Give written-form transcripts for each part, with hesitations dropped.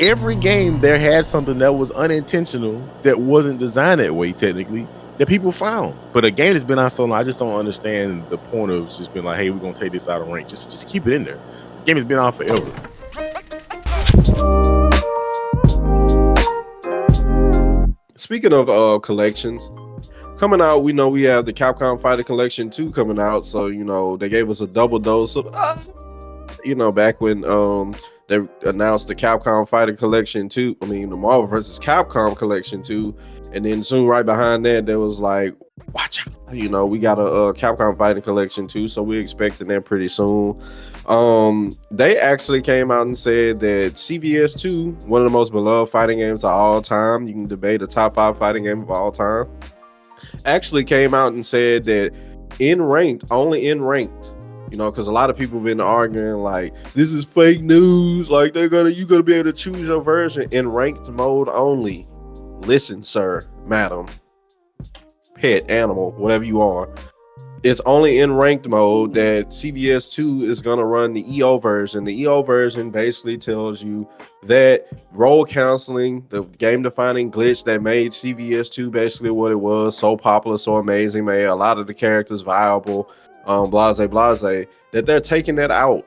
every game there had something that was unintentional, that wasn't designed that way technically, that people found. But a game that's been out so long, I just don't understand the point of just being like, hey, we're gonna take this out of rank. Just keep it in there. This game has been out forever. Speaking of collections coming out, we know we have the Capcom Fighting Collection 2 coming out. So, you know, they gave us a double dose of, back when they announced the Capcom Fighting Collection 2, the Marvel vs. Capcom Collection 2, and then soon right behind that, there was like, watch out, we got a Capcom Fighting Collection 2, so we're expecting that pretty soon. They actually came out and said that CVS 2, one of the most beloved fighting games of all time, you can debate a top 5 fighting game of all time, actually came out and said that only in ranked, because a lot of people have been arguing like this is fake news, like you're gonna be able to choose your version in ranked mode only. Listen, sir, madam, pet, animal, whatever you are, it's only in ranked mode that CVS 2 is going to run the EO version. The EO version basically tells you that role counseling, the game-defining glitch that made CVS 2 basically what it was, so popular, so amazing, made a lot of the characters viable, blase, that they're taking that out.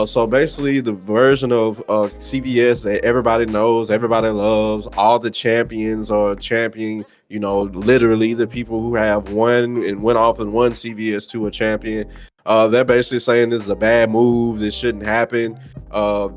So basically the version of CVS that everybody knows, everybody loves, all the champions are championing, literally the people who have won and went off and won CVS to a champion. They're basically saying this is a bad move, this shouldn't happen.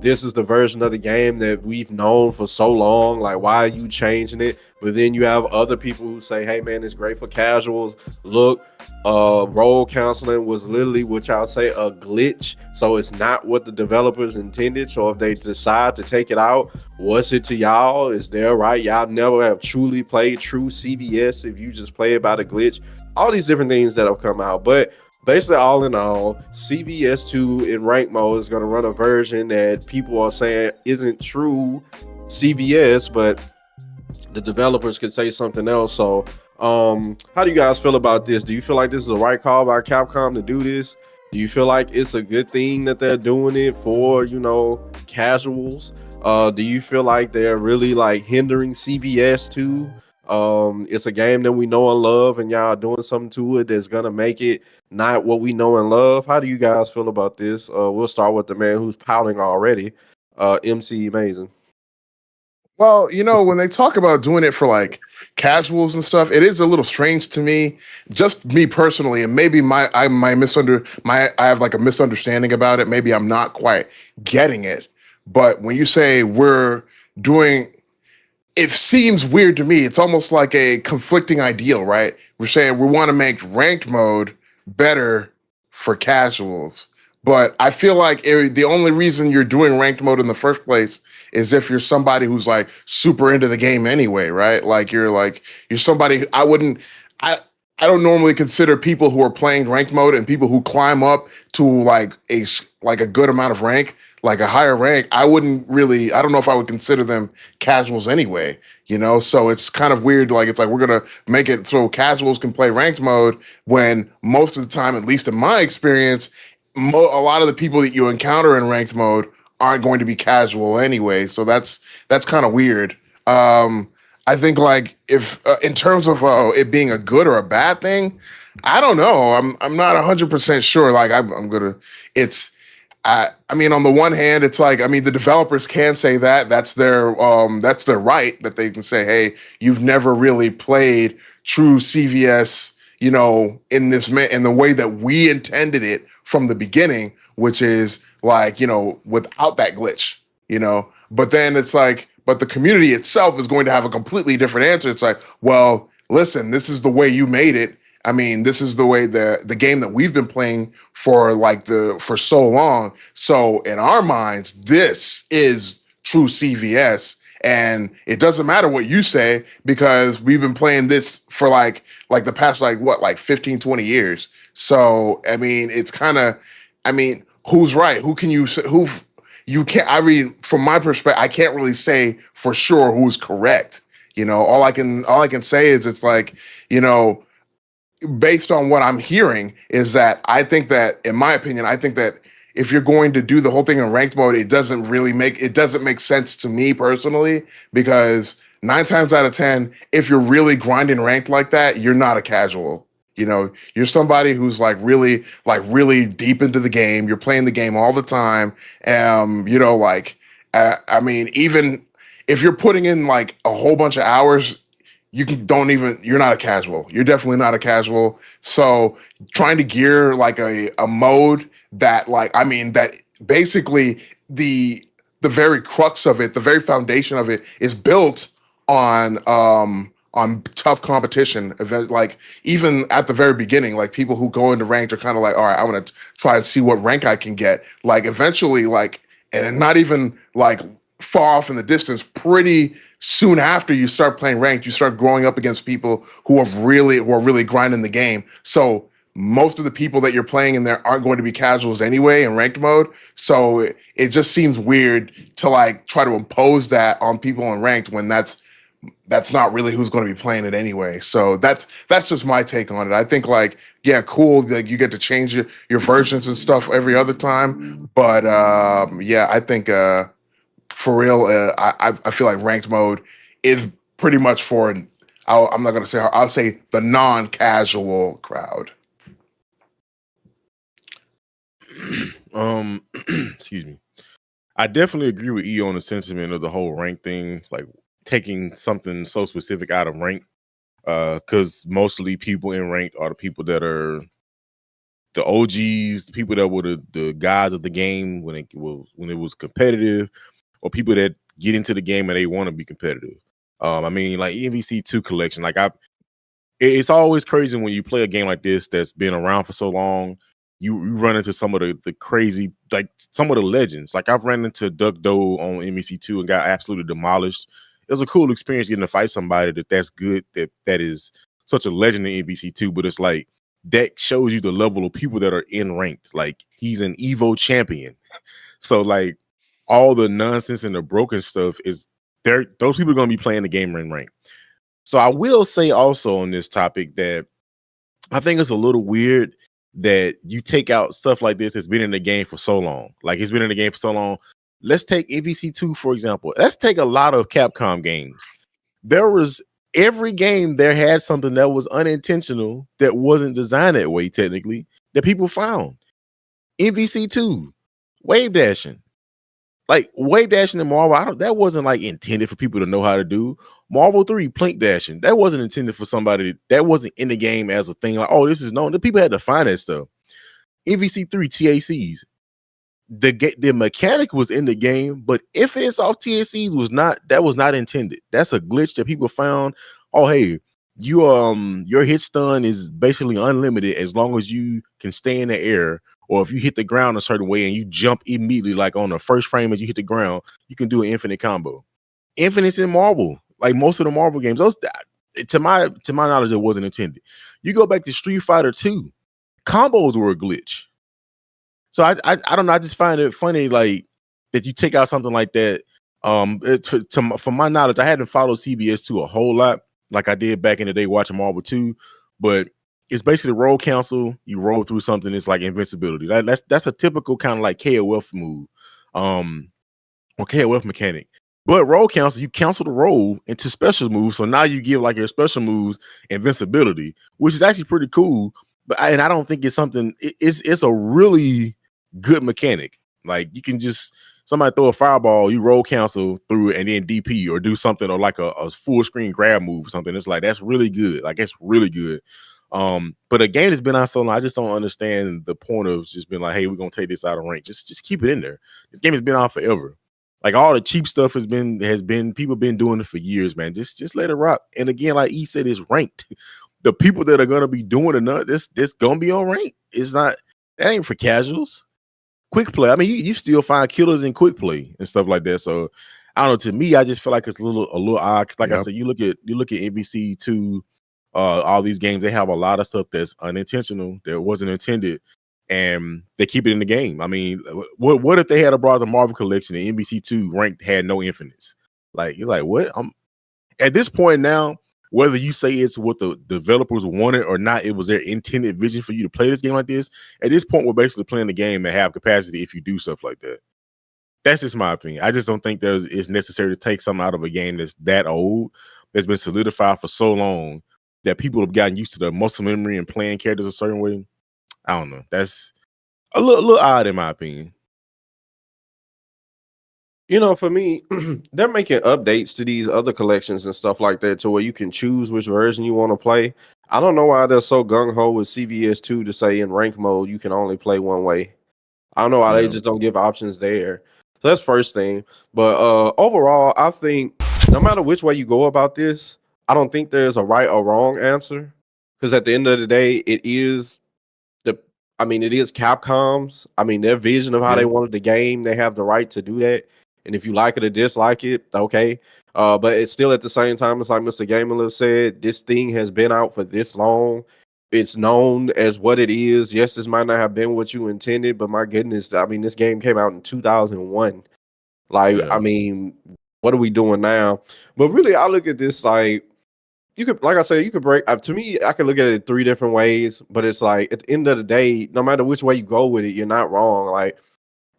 This is the version of the game that we've known for so long, like why are you changing it? But then you have other people who say, hey man, it's great for casuals. Look, role counseling was literally what y'all say a glitch, so it's not what the developers intended. So if they decide to take it out, what's it to y'all? Is there right? Y'all never have truly played true CVS if you just play it by the glitch. All these different things that have come out, but basically all in all, CVS 2 in rank mode is going to run a version that people are saying isn't true CVS, but the developers could say something else. So how do you guys feel about this? Do you feel like this is a right call by Capcom to do this? Do you feel like it's a good thing that they're doing it for, casuals? Do you feel like they're really like hindering CVS 2? It's a game that we know and love, and y'all doing something to it that's gonna make it not what we know and love. How do you guys feel about this? We'll start with the man who's pouting already, MC Amazing. Well, when they talk about doing it for like casuals and stuff, it is a little strange to me, just me personally, and maybe I have like a misunderstanding about it. Maybe I'm not quite getting it. But when you say we're doing, it seems weird to me. It's almost like a conflicting ideal, right? We're saying we want to make ranked mode better for casuals. But I feel like the only reason you're doing ranked mode in the first place is if you're somebody who's like super into the game anyway, right? Like you're somebody I don't normally consider people who are playing ranked mode and people who climb up to like a good amount of rank, like a higher rank. I don't know if I would consider them casuals anyway, So it's kind of weird. Like, it's like we're going to make it so casuals can play ranked mode when most of the time, at least in my experience, a lot of the people that you encounter in ranked mode aren't going to be casual anyway. So that's kind of weird. I think like if in terms of it being a good or a bad thing, I don't know. I'm not 100% sure. Like I'm gonna. On the one hand, it's like the developers can say that's their right, that they can say, hey, you've never really played true CVS, in the way that we intended it from the beginning, which is like, without that glitch, But then it's like, but the community itself is going to have a completely different answer. It's like, well, listen, this is the way you made it. This is the way the game that we've been playing for so long. So in our minds, this is true CVS. And it doesn't matter what you say, because we've been playing this for like the past, 15, 20 years. So, it's kind of, who's right? Who can you say, you can't, from my perspective, I can't really say for sure who's correct. All I can say is it's like, based on what I'm hearing is that I think that, in my opinion, if you're going to do the whole thing in ranked mode, it doesn't make sense to me personally, because 9 times out of 10, if you're really grinding ranked like that, you're not a casual. You're somebody who's really deep into the game. You're playing the game all the time. I mean, even if you're putting in like a whole bunch of hours, you're not a casual. You're definitely not a casual. So trying to gear like a mode that that basically the very crux of it, the very foundation of it is built on tough competition event. Like even at the very beginning, like people who go into ranked are kind of like, all right, I want to try and see what rank I can get. Like eventually, and not even like far off in the distance, pretty soon after you start playing ranked, you start growing up against people who are really grinding the game. So most of the people that you're playing in there aren't going to be casuals anyway in ranked mode. So it just seems weird to like try to impose that on people in ranked when that's not really who's going to be playing it anyway. So that's just my take on it. I think like, yeah, cool. Like you get to change your versions and stuff every other time. But yeah, I think for real, I feel like ranked mode is pretty much for, I'm not going to say, I'll say the non-casual crowd. Excuse me. I definitely agree with E on the sentiment of the whole rank thing, like taking something so specific out of rank. Because mostly people in ranked are the people that are the OGs, the people that were the guys of the game when it was competitive, or people that get into the game and they want to be competitive. I mean, like MVC2 collection, like it's always crazy when you play a game like this that's been around for so long. You run into some of the crazy, like some of the legends. Like I've ran into Duck Doe on MVC2 and got absolutely demolished. It was a cool experience getting to fight somebody that's good, that is such a legend in MVC2. But it's like that shows you the level of people that are in ranked. Like he's an Evo champion. So like all the nonsense and the broken stuff is there. Those people are going to be playing the game in rank. So I will say also on this topic that I think it's a little weird that you take out stuff like this that's been in the game for so long. Like it's been in the game for so long. Let's take MVC2, for example. Let's take a lot of Capcom games. There was every game there had something that was unintentional, that wasn't designed that way technically, that people found. MVC2, wave dashing. Like wave dashing in Marvel, that wasn't like intended for people to know how to do. Marvel 3, plink dashing, that wasn't intended for somebody that wasn't in the game as a thing. Like, oh, this is known. The people had to find that stuff. MVC3 TACs, the mechanic was in the game, but infinite off TACs was not intended. That's a glitch that people found. Oh, hey, your hit stun is basically unlimited as long as you can stay in the air, or if you hit the ground a certain way and you jump immediately, like on the first frame as you hit the ground, you can do an infinite combo. Infinite's in Marvel, like most of the Marvel games. Those, to my knowledge, it wasn't intended. You go back to Street Fighter 2, combos were a glitch. So I don't know. I just find it funny, like that you take out something like that. From my knowledge, I hadn't followed CBS 2 a whole lot like I did back in the day watching Marvel 2, but it's basically roll cancel. You roll through something. It's like invincibility. That's a typical kind of like KOF move, or KOF mechanic. But roll cancel, you cancel the roll into special moves. So now you give like your special moves invincibility, which is actually pretty cool. But I don't think it's something. It's a really good mechanic. Like you can just somebody throw a fireball, you roll cancel through it, and then DP or do something, or like a full screen grab move or something. It's like that's really good. Like it's really good. But a game that's been on so long, I just don't understand the point of just being like, hey, we're gonna take this out of rank. Just keep it in there. This game has been on forever. Like all the cheap stuff has been people been doing it for years, man. Just let it rock. And again, like E said, it's ranked. The people that are gonna be doing it, this gonna be on rank. It's not, that ain't for casuals. Quick play. I mean, you still find killers in quick play and stuff like that. So I don't know. To me, I just feel like it's a little odd. Cause like I said, you look at MVC2, all these games, they have a lot of stuff that's unintentional, that wasn't intended, and they keep it in the game. I mean, what if they had brought the Marvel collection and MVC2 ranked had no infinites? Like you're like, what? At this point now, whether you say it's what the developers wanted or not, it was their intended vision for you to play this game like this. At this point, we're basically playing the game and have capacity if you do stuff like that. That's just my opinion. I just don't think it's necessary to take something out of a game that's that old, that's been solidified for so long, that people have gotten used to the muscle memory and playing characters a certain way. I don't know. That's a little odd in my opinion. You know, for me, they're making updates to these other collections and stuff like that to where you can choose which version you want to play. I don't know why they're so gung ho with CVS2 to say in rank mode you can only play one way. I don't know why they just don't give options there. So that's first thing. But overall, I think no matter which way you go about this, I don't think there's a right or wrong answer. Because at the end of the day, it is it is Capcom's. I mean, their vision of how they wanted the game, they have the right to do that. And if you like it or dislike it, okay. But it's still at the same time, it's like Mr. Gamerlive said, this thing has been out for this long. It's known as what it is. Yes, this might not have been what you intended, but my goodness, I mean, this game came out in 2001. Like, I mean, what are we doing now? But really, I look at this like, you could, like I said, you could break. To me, I can look at it 3 different ways, but it's like at the end of the day, no matter which way you go with it, you're not wrong. Like,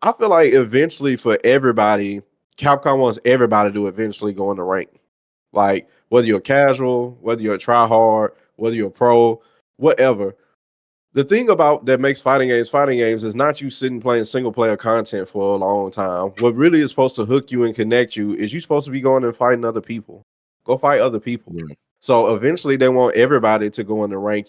I feel like eventually for everybody, Capcom wants everybody to eventually go in the rank. Like, whether you're casual, whether you're a try hard, whether you're a pro, whatever. The thing about that makes fighting games is not you sitting playing single player content for a long time. What really is supposed to hook you and connect you is you're supposed to be going and fighting other people. Go fight other people. Yeah. So eventually they want everybody to go in the rank.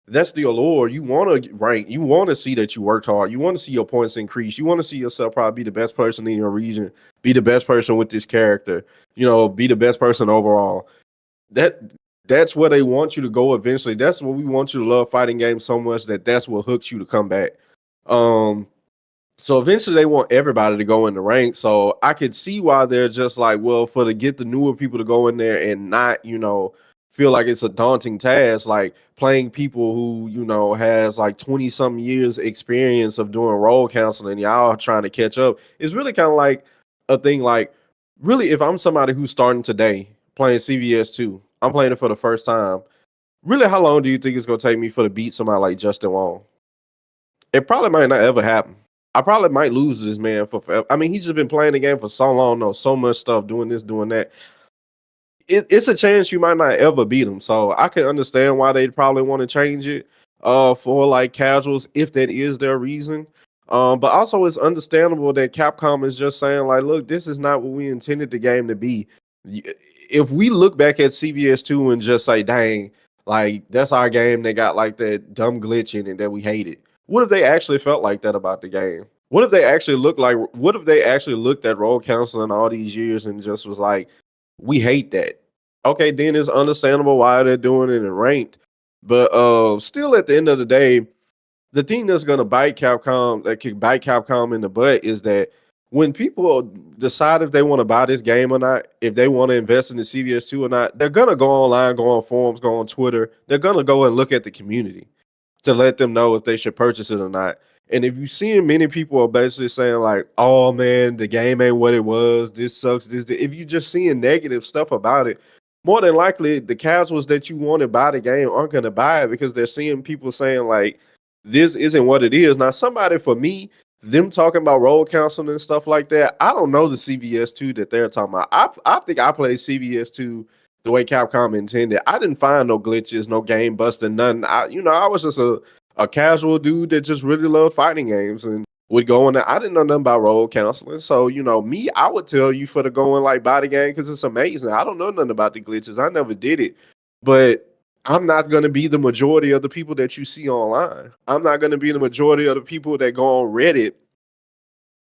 That's the allure. You want to rank. You want to see that you worked hard. You want to see your points increase. You want to see yourself probably be the best person in your region, be the best person with this character, be the best person overall. That's where they want you to go eventually. That's what we want you to love fighting games so much that's what hooks you to come back. So eventually they want everybody to go in the rank. So I could see why they're just like, well, to get the newer people to go in there and not, feel like it's a daunting task, like playing people who, has like 20 some years experience of doing role counseling, y'all trying to catch up. It's really kind of like a thing like, really, if I'm somebody who's starting today playing CVS2, I'm playing it for the first time. Really, how long do you think it's going to take me to beat somebody like Justin Wong? It probably might not ever happen. I probably might lose this man for forever. I mean, he's just been playing the game for so long, knows so much stuff, doing this, doing that. It's a chance you might not ever beat him. So I can understand why they probably want to change it for like casuals, if that is their reason. But also it's understandable that Capcom is just saying like, look, this is not what we intended the game to be. If we look back at CVS2 and just say, dang, like that's our game, they got like that dumb glitch in it that we hated. What if they actually felt like that about the game? What if they actually looked at role counseling all these years and just was like, we hate that? Okay, then it's understandable why they're doing it in ranked. But still at the end of the day, the thing that's gonna bite Capcom, that could bite Capcom in the butt, is that when people decide if they want to buy this game or not, if they want to invest in the CVS2 or not, they're gonna go online, go on forums, go on Twitter. They're gonna go and look at the community to let them know if they should purchase it or not. And if you see many people are basically saying like, "Oh man, the game ain't what it was. This sucks." If you just seeing negative stuff about it, more than likely the casuals that you want to buy the game aren't going to buy it because they're seeing people saying like, "This isn't what it is." Now, somebody for me, them talking about role counseling and stuff like that, I don't know the CVS2 that they're talking about. I think I played CVS2 the way Capcom intended. I didn't find no glitches, no game busting, nothing. I was just a casual dude that just really loved fighting games and would go in there. I didn't know nothing about role counseling. So, me, I would tell you for the going like buy the game because it's amazing. I don't know nothing about the glitches. I never did it. But I'm not going to be the majority of the people that you see online. I'm not going to be the majority of the people that go on Reddit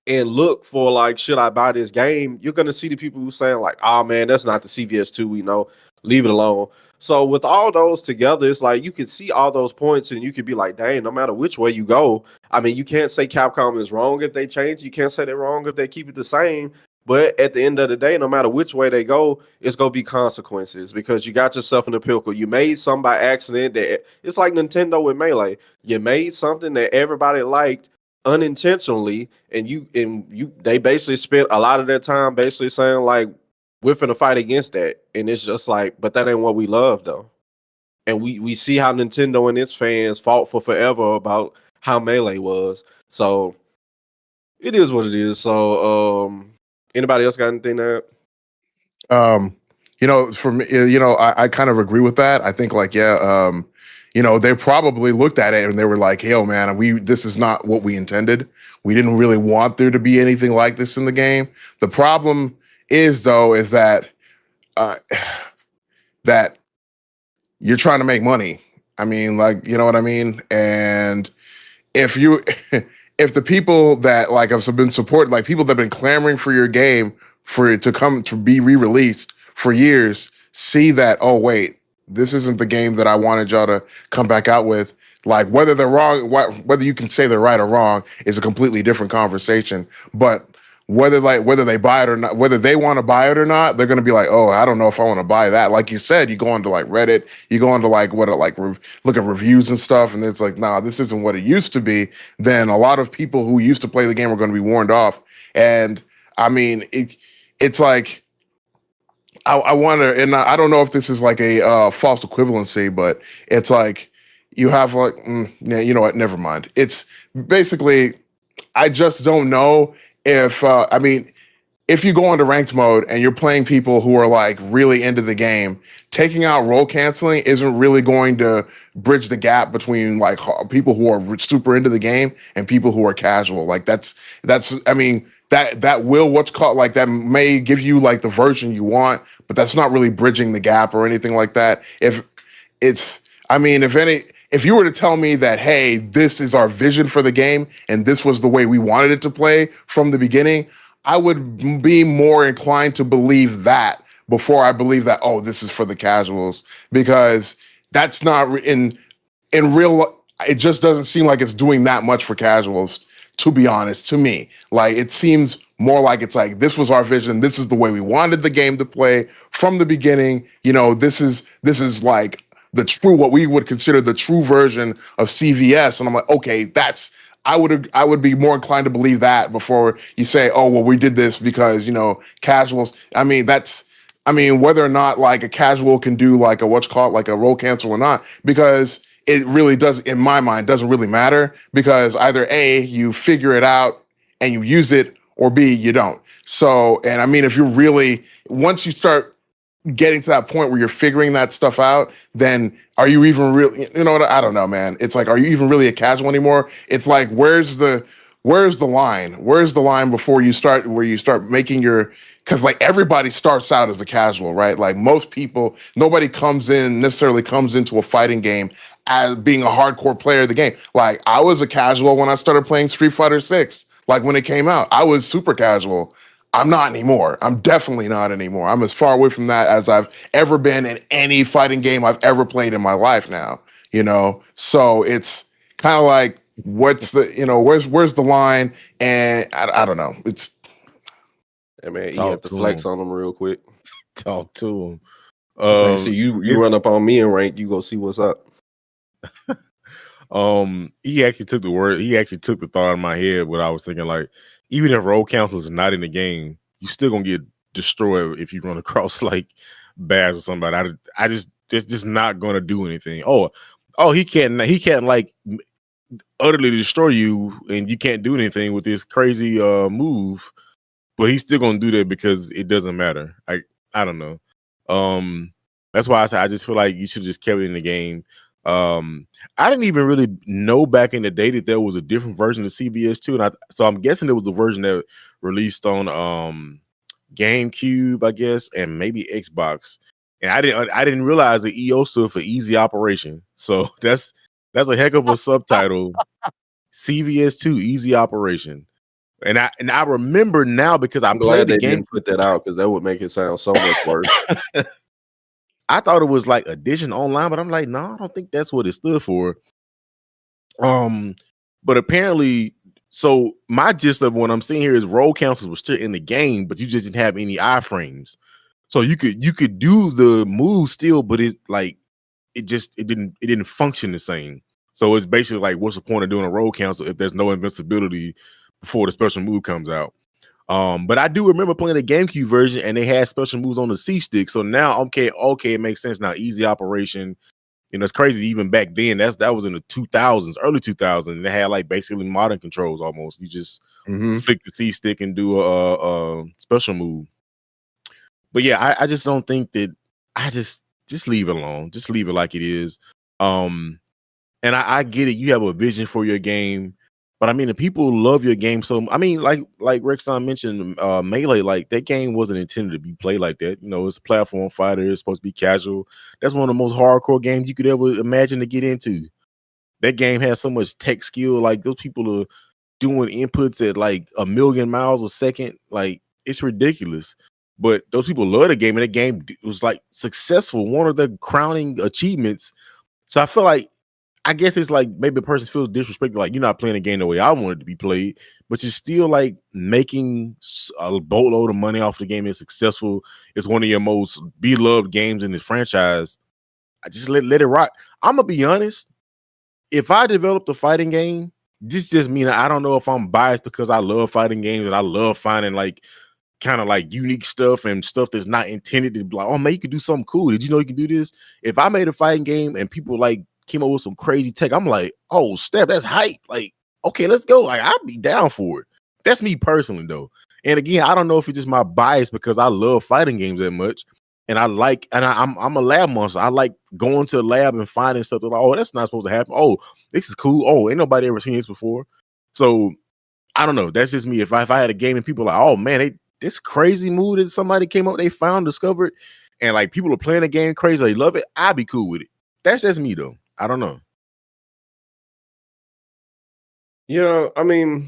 and look for like, should I buy this game? You're gonna see the people who saying like, oh man, that's not the CVS2, we know, leave it alone. So with all those together, it's like you can see all those points and you could be like, dang, no matter which way you go, I mean, you can't say Capcom is wrong if they change, you can't say they're wrong if they keep it the same. But at the end of the day, no matter which way they go, it's gonna be consequences because you got yourself in a pickle. You made something by accident that it's like Nintendo with Melee. You made something that everybody liked unintentionally, and they basically spent a lot of their time basically saying like, we're finna fight against that. And it's just like, but that ain't what we love though. And we see how Nintendo and its fans fought for forever about how Melee was. So it is what it is. So anybody else got anything to add? For me, I kind of agree with that. I think like, they probably looked at it and they were like, "Hell, man, this is not what we intended. We didn't really want there to be anything like this in the game." The problem is that uh, that you're trying to make money. I mean, like, you know what I mean? And if you if the people that like have been supported, like people that have been clamoring for your game for it to come to be re-released for years, see that, oh wait, this isn't the game that I wanted y'all to come back out with. Like whether they're wrong, whether you can say they're right or wrong is a completely different conversation. But whether they buy it or not, whether they want to buy it or not, they're gonna be like, oh, I don't know if I want to buy that. Like you said, you go onto like Reddit, you go onto like look at reviews and stuff, and it's like, nah, this isn't what it used to be. Then a lot of people who used to play the game are going to be warned off. And I mean, it's like I wonder, and I don't know if this is like a false equivalency, but it's like you have like, yeah, you know what? Never mind. It's basically, I just don't know if if you go into ranked mode and you're playing people who are like really into the game, taking out role canceling isn't really going to bridge the gap between like people who are super into the game and people who are casual. Like I mean, that will what's called like that may give you like the version you want, but that's not really bridging the gap or anything like that. If you were to tell me that, hey, this is our vision for the game and this was the way we wanted it to play from the beginning, I would be more inclined to believe that before I believe that, oh, this is for the casuals, because that's not in real. It just doesn't seem like it's doing that much for casuals, to be honest, to me. Like it seems more like it's like, this was our vision. This is the way we wanted the game to play from the beginning. This is like what we would consider the true version of CVS. And I'm like, okay, I would be more inclined to believe that before you say, oh, well, we did this because, casuals. I mean, whether or not like a casual can do like like a roll cancel or not, because it really does, in my mind, doesn't really matter, because either A, you figure it out and you use it, or B, you don't. So, and I mean, if once you start getting to that point where you're figuring that stuff out, then are you even really, I don't know, man. It's like, are you even really a casual anymore? It's like, where's the line? Where's the line where you start making because like everybody starts out as a casual, right? Like most people, nobody necessarily comes into a fighting game as being a hardcore player of the game. Like I was a casual when I started playing Street Fighter 6. Like when it came out, I was super casual. I'm not anymore. I'm definitely not anymore. I'm as far away from that as I've ever been in any fighting game I've ever played in my life now, So it's kind of like, what's the, where's the line? And I don't know. Hey man, you have to flex on them real quick. Talk to him. So you run up on me in rank, you go see what's up. He actually took the thought out of my head. What I was thinking, like, even if roll counsel is not in the game, you still gonna get destroyed if you run across like Baz or somebody. It's just not gonna do anything. He can't like utterly destroy you, and you can't do anything with this crazy move, but he's still gonna do that because it doesn't matter. I don't know. That's why I say I just feel like you should just kept it in the game. I didn't even really know back in the day that there was a different version of CVS2, and so I'm guessing there was a version that released on GameCube, I guess, and maybe Xbox. And I didn't realize the EO stood for easy operation. So that's a heck of a subtitle. CVS2, easy operation. And I remember now because I'm glad they didn't put that out, because that would make it sound so much worse. I thought it was like Edition Online, but I'm like, no, I don't think that's what it stood for. But apparently, so my gist of what I'm seeing here is roll counsels were still in the game, but you just didn't have any iframes. So you could do the move still, but it's like it didn't function the same. So it's basically like, what's the point of doing a roll cancel if there's no invincibility before the special move comes out? But I do remember playing the GameCube version, and they had special moves on the C stick. So now, okay, it makes sense now. Easy operation. It's crazy. Even back then, that was in the 2000s, early 2000s. And they had like basically modern controls almost. You just flick the C stick and do a special move. But yeah, I just don't think that. I just leave it alone. Just leave it like it is. And I get it. You have a vision for your game. But I mean, the people love your game. So I mean, like Rexon mentioned, Melee, like that game wasn't intended to be played like that. It's a platform fighter. It's supposed to be casual. That's one of the most hardcore games you could ever imagine to get into. That game has so much tech skill. Like those people are doing inputs at like 1,000,000 miles a second. Like it's ridiculous. But those people love the game, and the game was like successful. One of the crowning achievements. So I feel like, I guess it's like maybe a person feels disrespected, like you're not playing the game the way I want it to be played, but you're still like making a boatload of money off the game. It's successful. It's one of your most beloved games in the franchise. I just let it rock. I'm gonna be honest. If I developed a fighting game, this just means I don't know if I'm biased because I love fighting games and I love finding like kind of like unique stuff and stuff that's not intended to be like, oh man, you could do something cool. Did you know you can do this? If I made a fighting game and people like came up with some crazy tech, I'm like, oh, step, that's hype. Like, okay, let's go. Like, I'd be down for it. That's me personally, though. And again, I don't know if it's just my bias because I love fighting games that much. And I'm a lab monster. I like going to the lab and finding stuff like, oh, that's not supposed to happen. Oh, this is cool. Oh, ain't nobody ever seen this before. So I don't know. That's just me. If I had a game and people are like, oh man, this crazy move that somebody came up, they found, discovered, and like people are playing the game crazy, they love it, I'd be cool with it. That's just me though. I don't know. Yeah, I mean,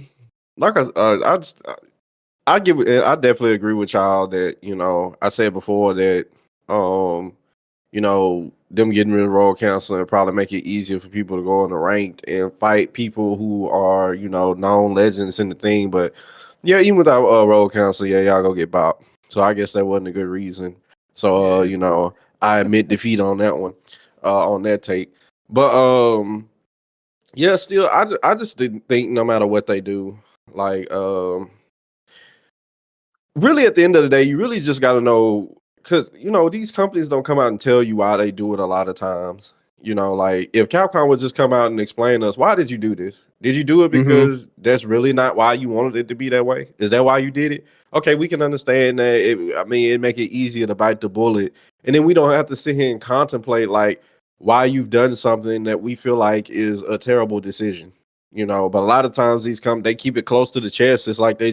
like I definitely agree with y'all that I said before that them getting rid of roll council and probably make it easier for people to go on the ranked and fight people who are known legends in the thing. But yeah, even without roll council, yeah, y'all go get bopped. So I guess that wasn't a good reason. So I admit defeat on that one, on that take. But yeah, still, I just didn't think no matter what they do, like really at the end of the day, you really just got to know, because these companies don't come out and tell you why they do it a lot of times. Like if Capcom would just come out and explain to us, why did you do this? Did you do it because that's really not why you wanted it to be that way? Is that why you did it? Okay, we can understand that. It make it easier to bite the bullet, and then we don't have to sit here and contemplate like why you've done something that we feel like is a terrible decision. But a lot of times they keep it close to the chest. It's like they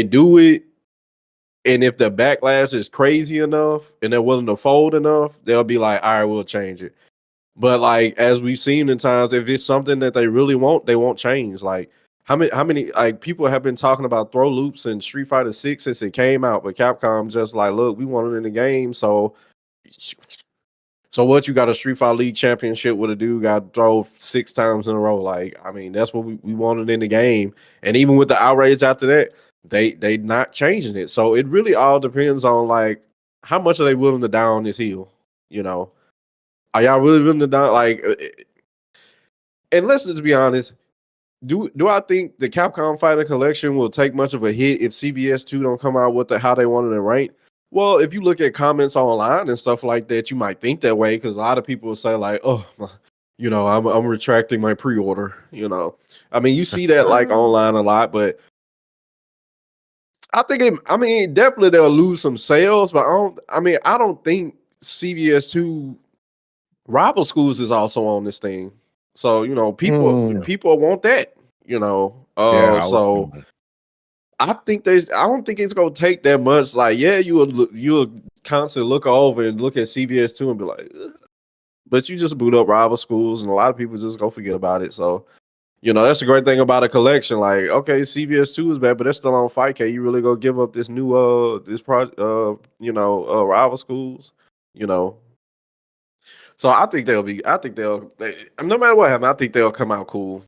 do it, and if the backlash is crazy enough and they're willing to fold enough, they'll be like, all right, we'll change it. But like as we've seen in times, if it's something that they really want, they won't change. Like how many like people have been talking about throw loops in Street Fighter 6 since it came out, but Capcom just like, look, we want it in the game, so what, you got a Street Fighter League championship with a dude got to throw 6 times in a row. Like, I mean, that's what we wanted in the game. And even with the outrage after that, they not changing it. So it really all depends on like how much are they willing to die on this hill. Are y'all really willing to die? Like, and let's just be honest. Do I think the Capcom Fighting Collection will take much of a hit if CVS 2 don't come out with how they wanted it ranked? Well, if you look at comments online and stuff like that, you might think that way, because a lot of people will say like, "Oh, I'm retracting my pre-order." I mean, you see that like online a lot, but I think definitely they'll lose some sales, but I don't think CVS 2 rival schools is also on this thing. So, people want that, Yeah, so I don't think it's gonna take that much. Like, yeah, you'll constantly look over and look at CVS 2 and be like, ugh. But you just boot up rival schools, and a lot of people just go forget about it. So, that's the great thing about a collection. Like, okay, CVS 2 is bad, but they're still on Fight. You really go give up this new this project rival schools, So I think no matter what happens, I think they'll come out cool.